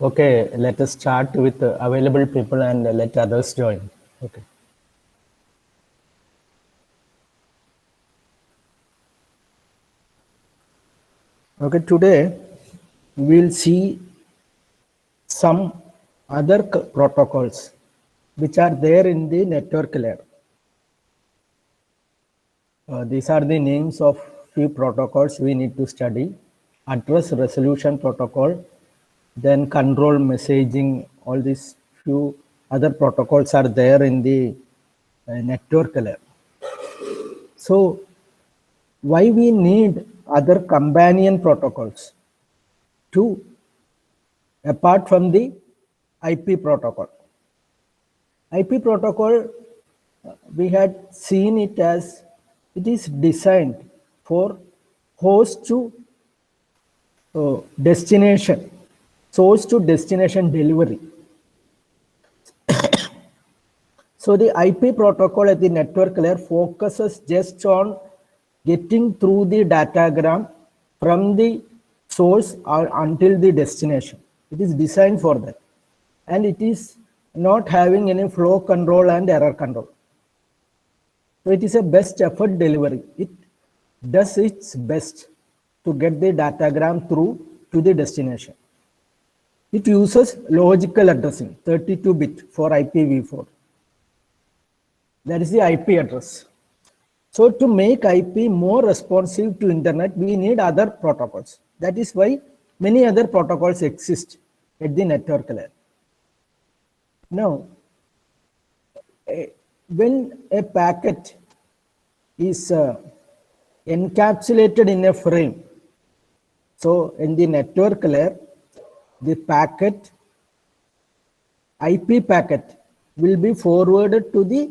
Okay, let us start with available people and let others join. Okay. Okay, today we'll see some other protocols which are there in the network layer. These are the names of few protocols we need to study. Address resolution protocol, then control messaging, all these few other protocols are there in the network layer. So why we need other companion protocols to apart from the IP protocol. IP protocol, we had seen it as it is designed for host to destination, source to destination delivery. So the IP protocol at the network layer focuses just on getting through the datagram from the source or until the destination. It is designed for that. And it is not having any flow control and error control. So it is a best effort delivery. It does its best to get the datagram through to the destination. It uses logical addressing, 32-bit for IPv4. That is the IP address. So to make IP more responsive to internet, we need other protocols. That is why many other protocols exist at the network layer. Now, when a packet is encapsulated in a frame, so in the network layer, the packet, IP packet will be forwarded to the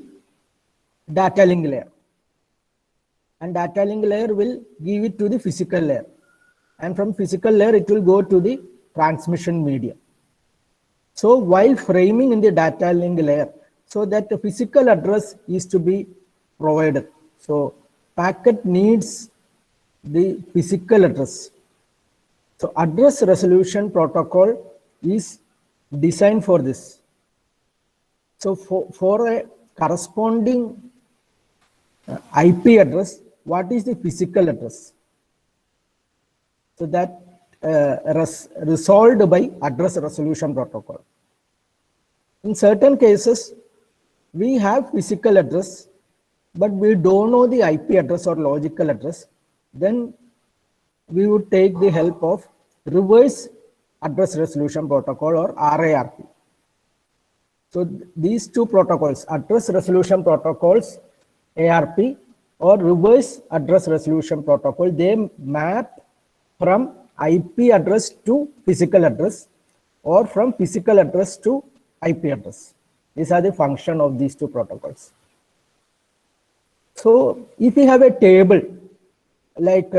data link layer. And data link layer will give it to the physical layer. And from physical layer, it will go to the transmission medium. So while framing in the data link layer, so that the physical address is to be provided. So packet needs the physical address. So address resolution protocol is designed for this. So for a corresponding IP address, what is the physical address? So that resolved by address resolution protocol. In certain cases, we have physical address, but we don't know the IP address or logical address. Then we would take the help of reverse address resolution protocol or RARP. So these two protocols, address resolution protocols, ARP or reverse address resolution protocol, they map from IP address to physical address or from physical address to IP address. These are the function of these two protocols. So if we have a table like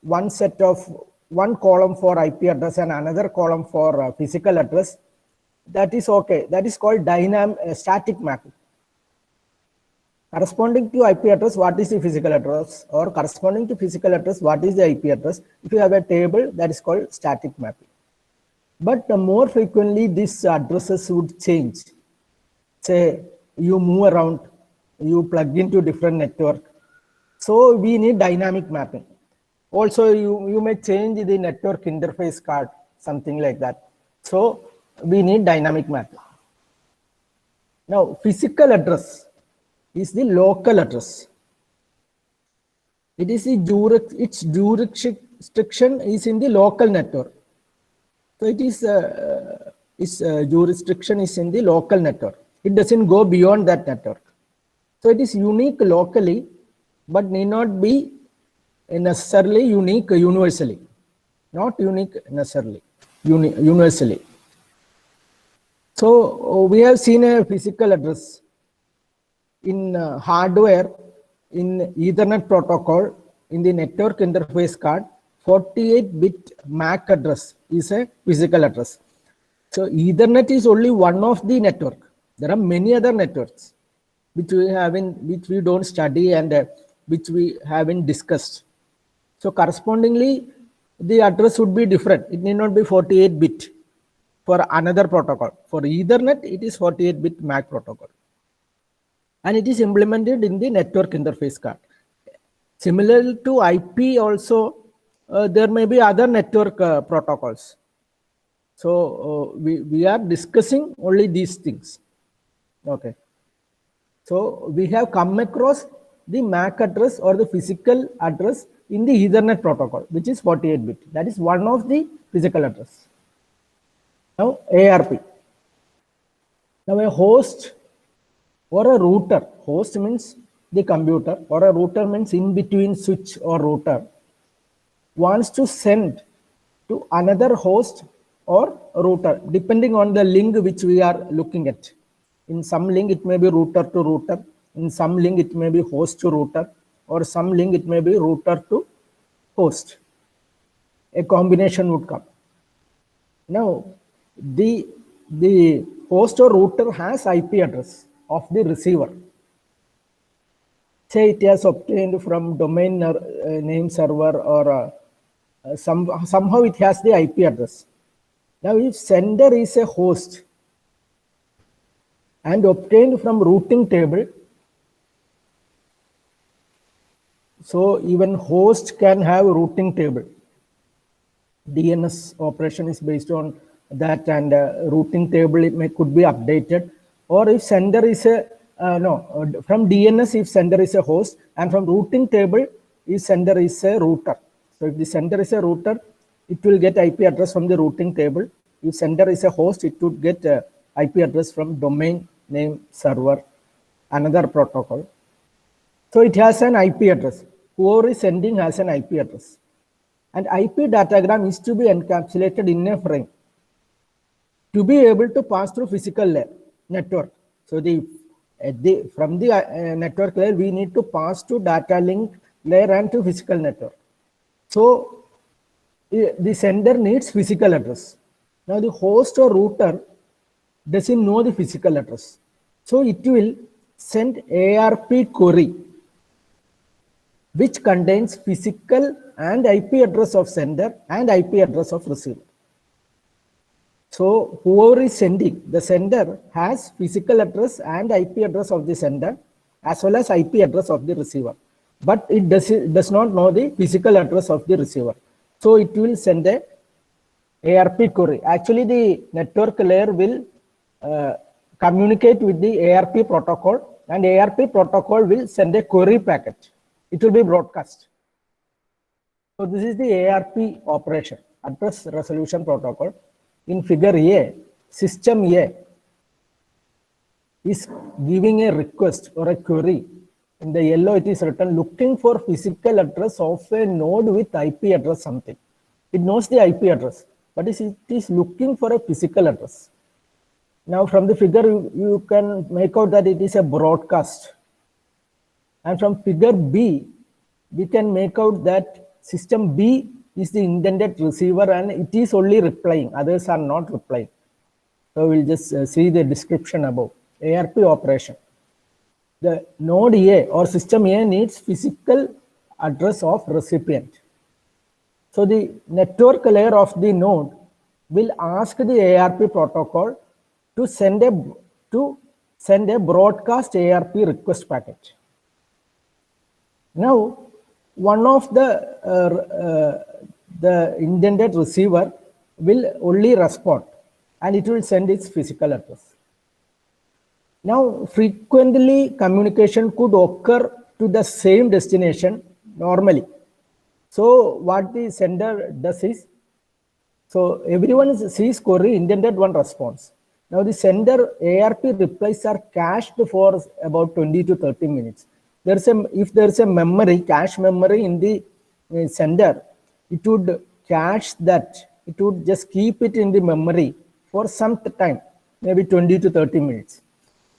one column for IP address and another column for physical address, that is okay. That is called static mapping. Corresponding to IP address, what is the physical address, or corresponding to physical address, what is the IP address? If you have a table, that is called static mapping. But more frequently, these addresses would change. Say you move around, you plug into different network. So we need dynamic mapping. Also, you may change the network interface card, something like that. So we need dynamic mapping. Now, physical address is the local address. It is its jurisdiction is in the local network. So it is its jurisdiction is in the local network. It doesn't go beyond that network. So it is unique locally, but need not be necessarily unique universally. Not unique necessarily, universally. So we have seen a physical address in hardware, in Ethernet protocol, in the network interface card, 48-bit MAC address is a physical address. So Ethernet is only one of the network. There are many other networks which we don't study and which we haven't discussed. So correspondingly, the address would be different. It need not be 48-bit. for another protocol. For Ethernet, it is 48-bit MAC protocol. And it is implemented in the network interface card. Similar to IP also, there may be other network protocols. So we are discussing only these things. Okay. So we have come across the MAC address or the physical address in the Ethernet protocol, which is 48-bit. That is one of the physical address. Now ARP. Now a host or a router, host means the computer, or a router means in between switch or router, wants to send to another host or router, depending on the link which we are looking at. In some link, it may be router to router. In some link, it may be host to router, or some link, it may be router to host. A combination would come. Now, the host or router has IP address of the receiver. Say it has obtained from domain name server, or somehow it has the IP address. Now, if sender is a host and obtained from routing table, so even host can have routing table. DNS operation is based on that, and routing table could be updated. Or if sender is a from DNS, if sender is a host, and from routing table, if sender is a router. So if the sender is a router, it will get IP address from the routing table. If sender is a host, it would get IP address from domain name server, another protocol. So it has an IP address. Whoever is sending has an IP address. And IP datagram is to be encapsulated in a frame to be able to pass through physical layer network. So from the network layer, we need to pass to data link layer and to physical network. So the sender needs physical address. Now the host or router doesn't know the physical address. So it will send ARP query, which contains physical and IP address of sender and IP address of receiver. So whoever is sending, the sender has physical address and IP address of the sender as well as IP address of the receiver. But it does not know the physical address of the receiver. So it will send a ARP query. Actually, the network layer will communicate with the ARP protocol, and ARP protocol will send a query packet. It will be broadcast. So this is the ARP operation, address resolution protocol. In figure A, system A is giving a request or a query. In the yellow, it is written looking for physical address of a node with IP address something. It knows the IP address, but it is looking for a physical address. Now from the figure, you can make out that it is a broadcast. And from figure B, we can make out that system B is the intended receiver and it is only replying, others are not replying. So we'll just see the description above. ARP operation. The node A or system A needs physical address of recipient. So the network layer of the node will ask the ARP protocol to send a broadcast ARP request packet. Now, one of the intended receiver will only respond, and it will send its physical address. Now, frequently communication could occur to the same destination normally. So what the sender does is, so everyone sees query, intended one response. Now the sender ARP replies are cached for about 20 to 30 minutes. If there's a memory, cache memory in the sender, it would cache that. It would just keep it in the memory for some time, maybe 20 to 30 minutes.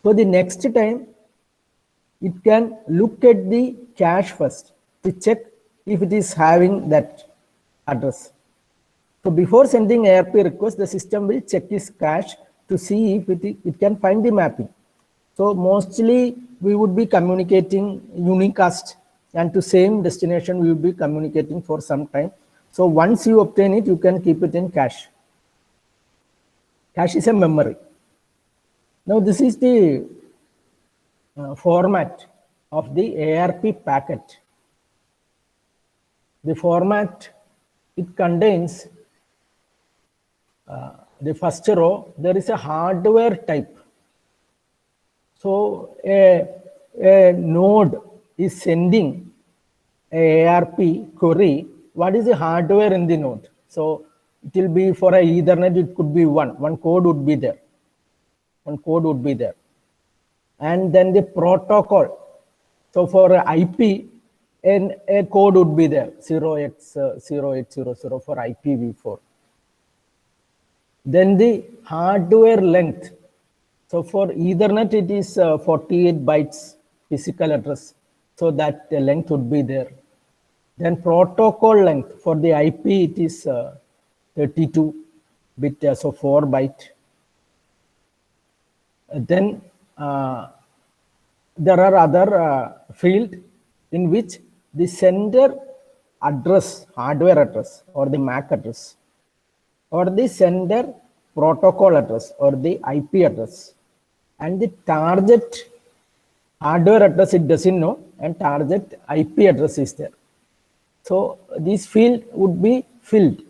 So the next time, it can look at the cache first to check if it is having that address. So before sending ARP request, the system will check its cache to see if it can find the mapping. So mostly we would be communicating unicast, and to same destination we will be communicating for some time. So once you obtain it, you can keep it in cache. Cache is a memory. Now this is the format of the ARP packet. The format, it contains the first row, there is a hardware type. So a node is sending a ARP query. What is the hardware in the node? So it will be for a Ethernet, it could be one code would be there. One code would be there. And then the protocol. So for IP, a code would be there, 0x0800 for IPv4. Then the hardware length. So for Ethernet, it is 48 bytes physical address. So that the length would be there. Then protocol length for the IP, it is 32 bit, so 4 byte. Then there are other field in which the sender address, hardware address or the MAC address, or the sender protocol address or the IP address, and the target hardware address it doesn't know, and target IP address is there. So this field would be filled.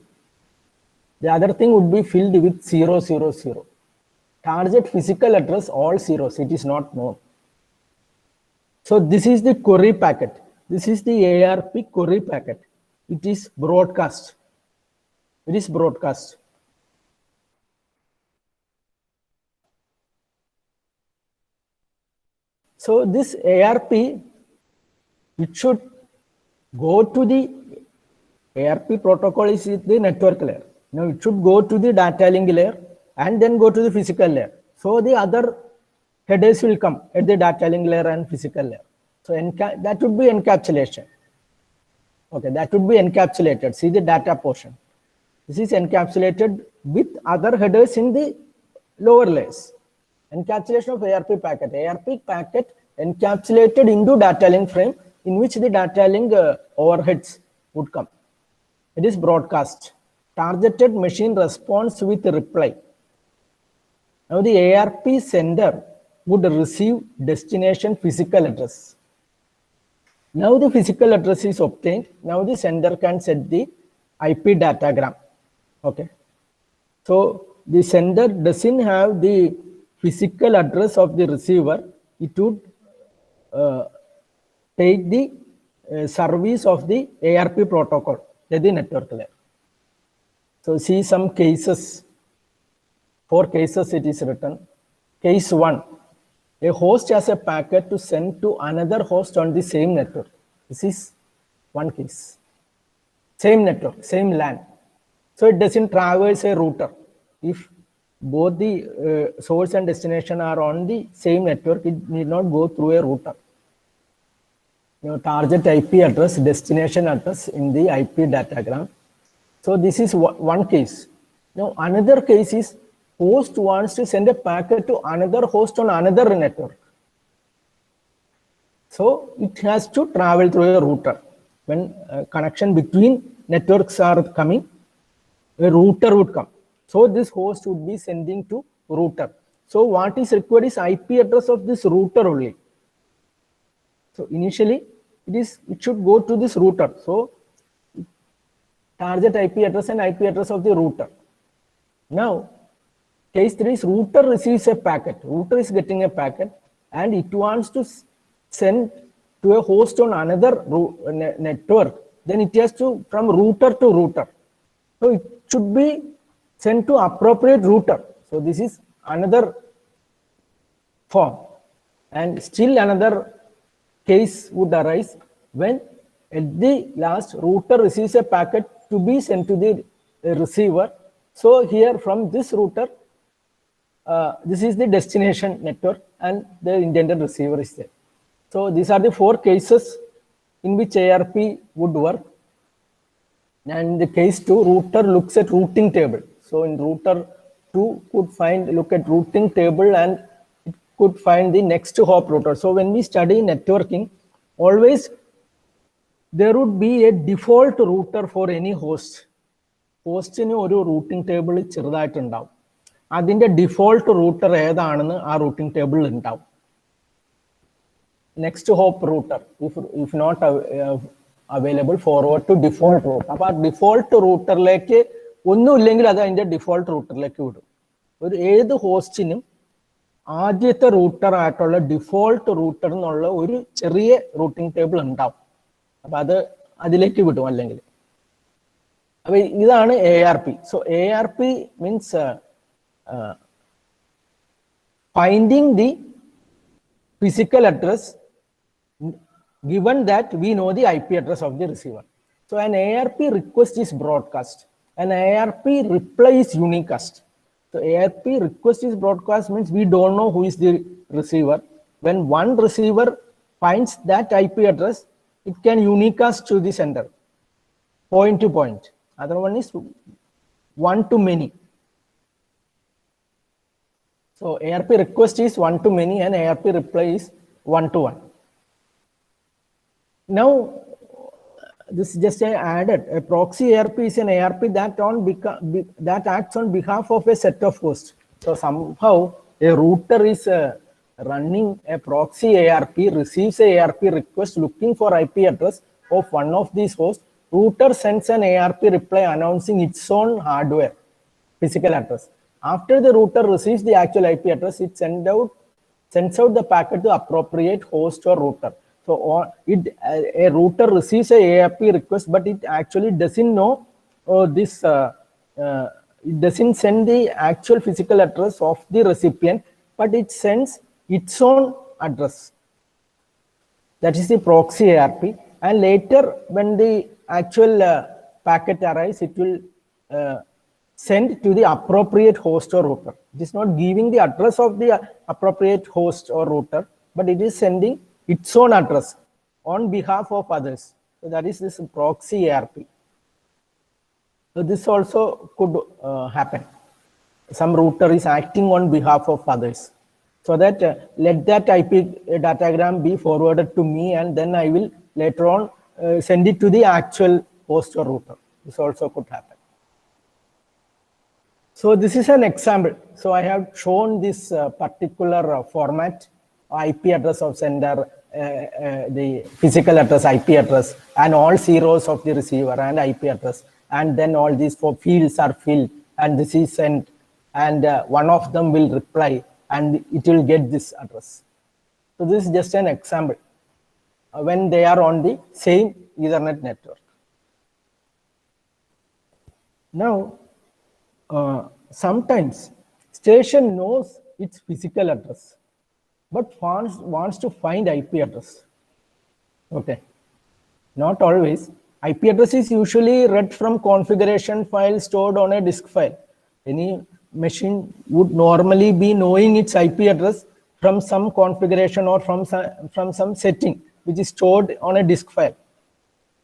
The other thing would be filled with 000. Target physical address, all zeros, it is not known. So this is the query packet. This is the ARP query packet. It is broadcast. It is broadcast. So this ARP, it should go to the ARP protocol is the network layer. Now it should go to the data link layer and then go to the physical layer. So the other headers will come at the data link layer and physical layer. So that would be encapsulation. Okay, that would be encapsulated. See the data portion. This is encapsulated with other headers in the lower layers. Encapsulation of ARP packet. ARP packet encapsulated into data link frame in which the data link overheads would come. It is broadcast. Targeted machine response with reply. Now the ARP sender would receive destination physical address. Now the physical address is obtained. Now the sender can set the IP datagram. Okay. So the sender doesn't have the physical address of the receiver. It would take the service of the ARP protocol at the network layer. So see some cases. 4 cases it is written. Case 1. A host has a packet to send to another host on the same network. This is one case. Same network, same LAN. So it doesn't traverse a router. If both the source and destination are on the same network, it need not go through a router. You know, target IP address, destination address in the IP datagram. So this is one case. Now another case is host wants to send a packet to another host on another network. So it has to travel through a router. When connection between networks are coming, a router would come. So this host would be sending to router. So what is required is IP address of this router only. So initially it should go to this router. So target IP address and IP address of the router. Now case 3 is router receives a packet. Router is getting a packet and it wants to send to a host on another network. Then it has to from router to router. So it should be sent to appropriate router. So this is another form. And still another case would arise when at the last router receives a packet to be sent to the receiver. So here from this router, this is the destination network and the intended receiver is there. So these are the 4 cases in which ARP would work. And the case 2, router looks at routing table. So in router 2 could look at routing table and it could find the next hop router. So when we study networking, always there would be a default router for any host. Host in a routing table is ചെറുതായിട്ടുണ്ടാവും. അതിൻ്റെ default router ഏതാണെന്ന് ആ routing ടേബിളിൽ ഉണ്ടാവും. Next hop router if not available forward to default router. അപ്പോൾ ആ default റൂട്ടറിലേക്ക് ഒന്നുമില്ലെങ്കിൽ അത് അതിൻ്റെ ഡിഫോൾട്ട് റൂട്ടറിലേക്ക് വിടും. ഏത് ഹോസ്റ്റിനും ആദ്യത്തെ റൂട്ടർ ആയിട്ടുള്ള ഡിഫോൾട്ട് റൂട്ടർ എന്നുള്ള ഒരു ചെറിയ റൂട്ടിംഗ് ടേബിൾ ഉണ്ടാവും. അപ്പം അത് അതിലേക്ക് വിടും. അല്ലെങ്കിൽ അപ്പൊ ഇതാണ് ARP. So ARP means finding the physical address given that we know the IP address of the receiver. So an ARP request is broadcast. An ARP reply is unicast. So ARP request is broadcast means we don't know who is the receiver. When one receiver finds that IP address, it can unicast to the sender, point to point. Other one is one to many. So ARP request is one to many and ARP reply is one to one. Now this is just added. A proxy ARP is an ARP that acts on behalf of a set of hosts. So somehow a router is running a proxy ARP, receives a ARP request looking for IP address of one of these hosts. Router sends an ARP reply announcing its own hardware physical address. After the router receives the actual IP address, it sends out the packet to appropriate host or router. So a router receives a ARP request, but it actually doesn't know this. It doesn't send the actual physical address of the recipient, but it sends its own address. That is the proxy ARP. And later, when the actual packet arrives, it will send to the appropriate host or router. It is not giving the address of the appropriate host or router, but it is sending its own address on behalf of others. So that is this proxy ARP. So this also could happen. Some router is acting on behalf of others. So that let that IP datagram be forwarded to me, and then I will later on send it to the actual host or router. This also could happen. So this is an example. So I have shown this particular format, IP address of sender, the physical address, IP address, and all zeros of the receiver and IP address. And then all these four fields are filled, and this is sent, and one of them will reply, and it will get this address. So this is just an example when they are on the same Ethernet network. Now, sometimes station knows its physical address, but wants to find IP address. Okay, not always. IP address is usually read from configuration file stored on a disk file. Any machine would normally be knowing its IP address from some configuration or from some setting which is stored on a disk file.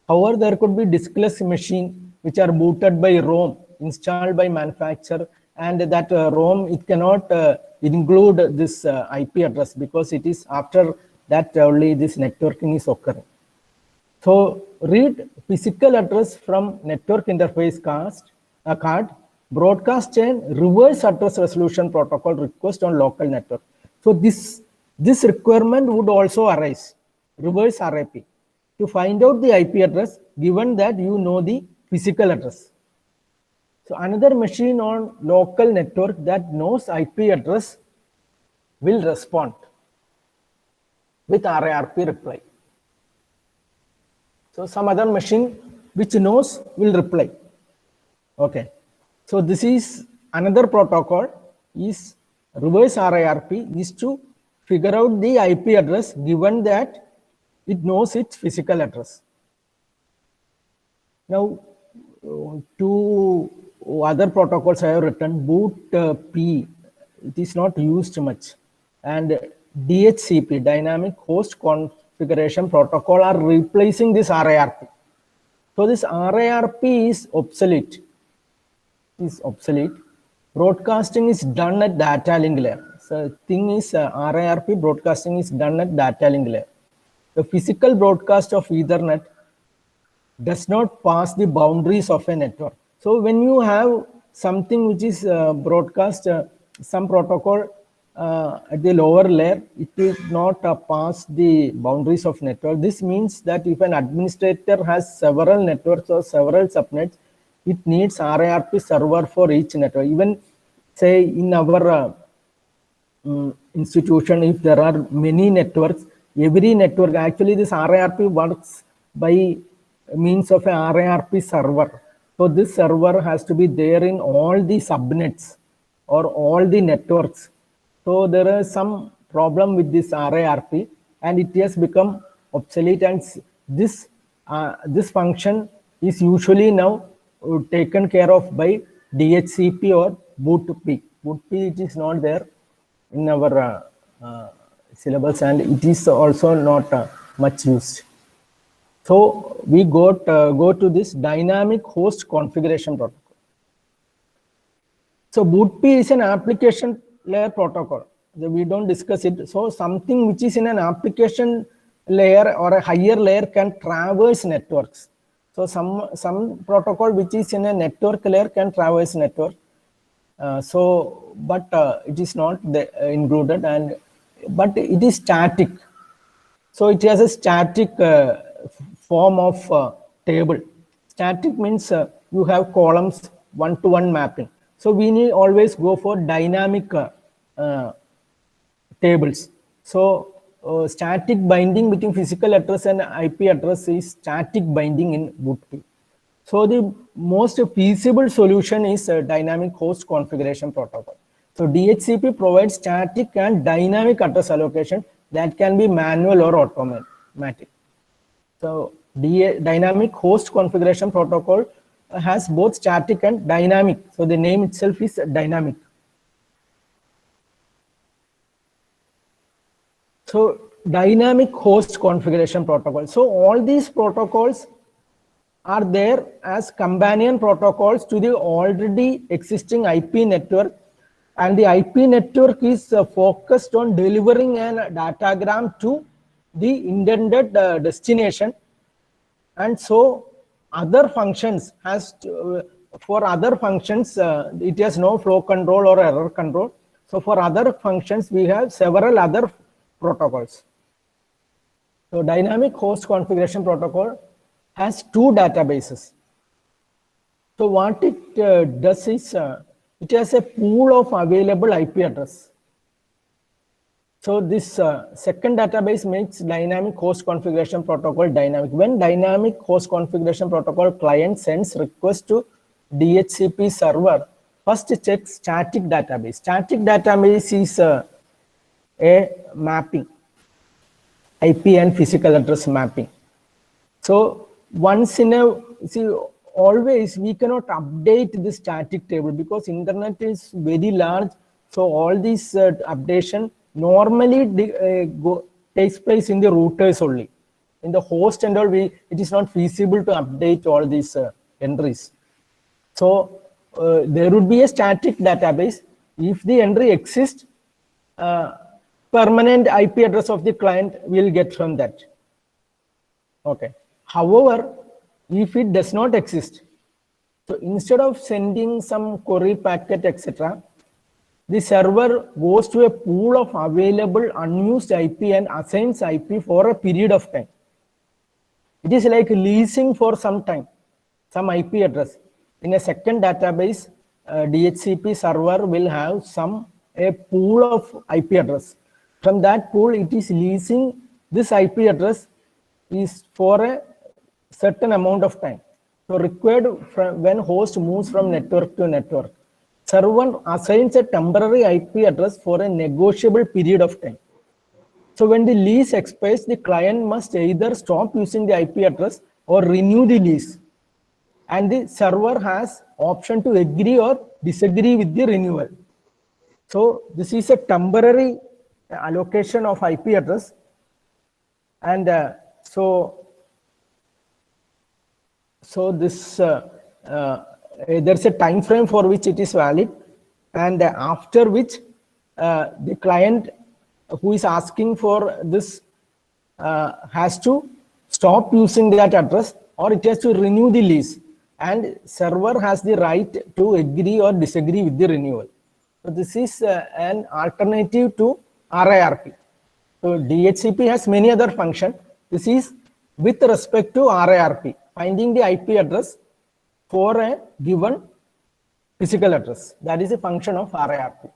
However, there could be diskless machine which are booted by ROM installed by manufacturer, and that ROM, it cannot include this IP address because it is after that only this networking is occurring. So read physical address from network interface card, broadcast a reverse address resolution protocol request on local network. So this requirement would also arise, reverse RAP, to find out the IP address given that you know the physical address. So another machine on local network that knows IP address will respond with RARP reply. So some other machine which knows will reply. Okay. So this is another protocol is reverse RARP is to figure out the IP address given that it knows its physical address. Now, two other protocols I have written, BOOTP, it is not used much, and DHCP, Dynamic Host Configuration Protocol, are replacing this RARP. So this RARP is obsolete. Broadcasting is done at data link layer. So thing is RARP broadcasting is done at data link layer. The physical broadcast of Ethernet does not pass the boundaries of a network. So when you have something which is broadcast, some protocol at the lower layer, it will not pass the boundaries of network. This means that if an administrator has several networks or several subnets, it needs RARP server for each network. Even say in our institution, if there are many networks, every network, actually this RARP works by means of a RARP server. So this server has to be there in all the subnets or all the networks. So there is some problem with this RARP and it has become obsolete, and this function is usually now taken care of by DHCP or BOOTP. BOOTP, it is not there in our syllabus, and it is also not much used. So we go to this dynamic host configuration protocol. So BOOTP is an application layer protocol. We don't discuss it. So something which is in an application layer or a higher layer can traverse networks. So some protocol which is in a network layer can traverse network. But it is not included, but it is static. So it has a static form of table. Static means you have columns one-to-one mapping. So we need always go for dynamic tables. So static binding between physical address and IP address is static binding in BOOTP. So the most feasible solution is a dynamic host configuration protocol. So DHCP provides static and dynamic address allocation that can be manual or automatic. So dynamic host configuration protocol has both static and dynamic. So the name itself is dynamic. So dynamic host configuration protocol. So all these protocols are there as companion protocols to the already existing IP network, and the IP network is focused on delivering an datagram to the intended destination. And so other functions for other functions it has no flow control or error control. So for other functions we have several other protocols. So dynamic host configuration protocol has two databases. So what it does is it has a pool of available IP address. So this second database makes dynamic host configuration protocol dynamic. When dynamic host configuration protocol client sends request to DHCP server, first it checks static database. Static database is a mapping, IP and physical address mapping. So once in a, always we cannot update the static table because internet is very large. So all these updation normally takes place in the routers only. In the host and all, it is not feasible to update all these entries. So there would be a static database. If the entry exists, permanent IP address of the client will get from that. Okay. However, if it does not exist, so instead of sending some query packet, etc., the server goes to a pool of available unused IP and assigns IP for a period of time. It is like leasing for some time, some IP address. In a second database, DHCP server will have a pool of IP address. From that pool, it is leasing this IP address is for a certain amount of time. So required when host moves from network to network, server assigns a temporary IP address for a negotiable period of time. So when the lease expires, the client must either stop using the IP address or renew the lease. And the server has option to agree or disagree with the renewal. So this is a temporary allocation of IP address. And so this there's a time frame for which it is valid, and after which the client who is asking for this has to stop using that address, or it has to renew the lease. and server has the right to agree or disagree with the renewal. So this is an alternative to RIRP. So DHCP has many other functions. This is with respect to RIRP, finding the IP address for a given physical address. That is a function of RIRP.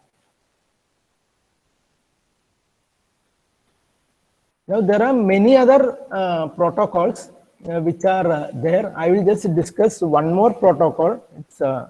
Now there are many other protocols which are there. I will just discuss one more protocol. It's I'll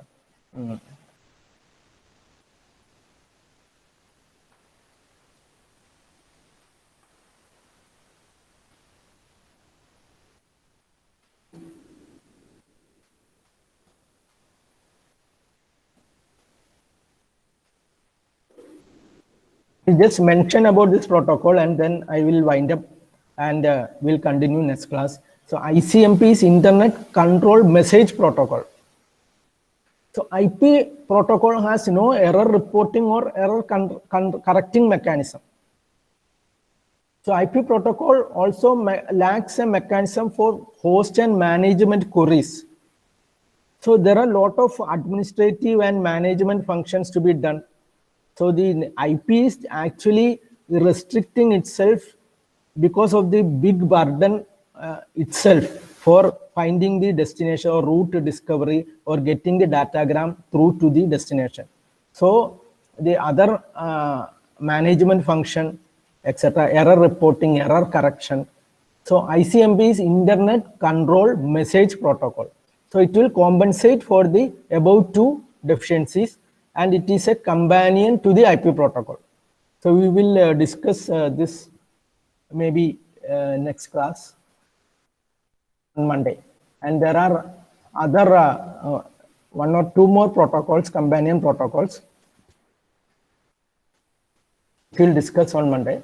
just mention about this protocol and then I will wind up and we'll continue next class. So ICMP is Internet Control Message Protocol. So IP protocol has no error reporting or error correcting mechanism. So IP protocol also lacks a mechanism for host and management queries. So there are a lot of administrative and management functions to be done. So the IP is actually restricting itself because of the big burden itself for finding the destination or route discovery or getting the datagram through to the destination. So the other management function, etc., error reporting, error correction. So ICMP is Internet Control Message Protocol. So it will compensate for the above two deficiencies, and it is a companion to the IP protocol. So we will discuss this maybe next class on Monday. And there are other one or two more protocols, companion protocols. We'll discuss on Monday.